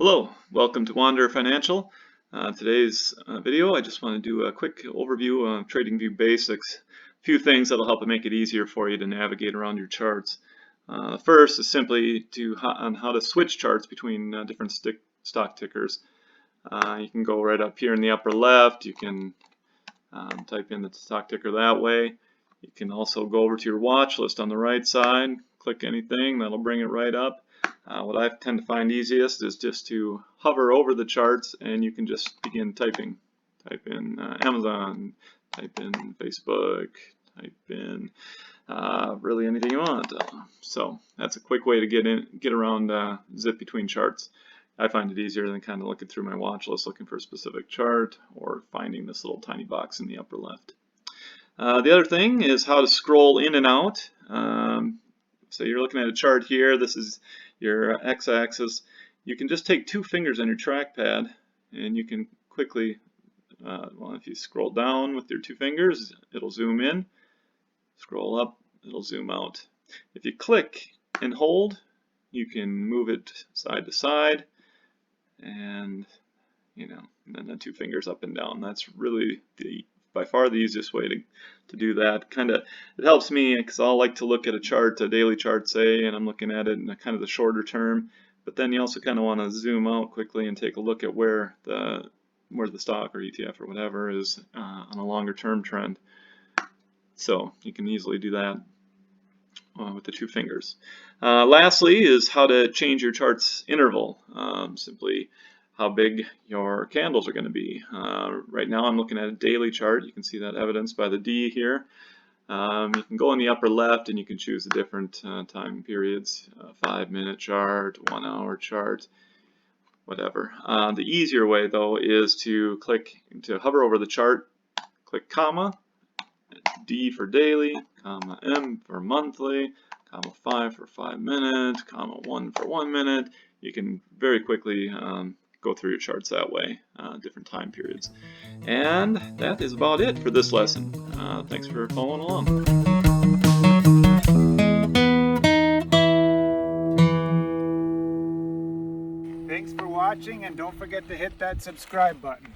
Hello, welcome to Wander Financial. Today's video, I just want to do a quick overview of TradingView basics. A few things that'll help make it easier for you to navigate around your charts. The first is simply on how to switch charts between different stock tickers. You can go right up here in the upper left. You can type in the stock ticker that way. You can also go over to your watch list on the right side, click anything, that'll bring it right up. What I tend to find easiest is just to hover over the charts and you can just begin typing. Type in Amazon, type in Facebook, type in really anything you want. So that's a quick way to get around, zip between charts. I find it easier than kind of looking through my watch list looking for a specific chart or finding this little tiny box in the upper left. The other thing is how to scroll in and out. So you're looking at a chart here. This is your x-axis. You can just take two fingers on your trackpad and you can quickly, well, if you scroll down with your two fingers, it'll zoom in. Scroll up, it'll zoom out. If you click and hold, you can move it side to side and, and then the two fingers up and down. That's really by far the easiest way to do that. It helps me because I'll like to look at a chart, a daily chart say, and I'm looking at it in kind of the shorter term, but then you also kind of want to zoom out quickly and take a look at where the stock or ETF or whatever is on a longer term trend. So you can easily do that with the two fingers. Lastly is how to change your chart's interval. Simply how big your candles are going to be. Right now I'm looking at a daily chart. You can see that evidenced by the D here. You can go in the upper left and you can choose the different time periods, 5-minute chart, 1-hour chart, whatever. The easier way though is to hover over the chart, click comma, D for daily, comma M for monthly, comma 5 for 5 minutes, comma 1 for 1 minute. You can very quickly go through your charts that way, different time periods. And that is about it for this lesson. Thanks for following along. Thanks for watching, and don't forget to hit that subscribe button.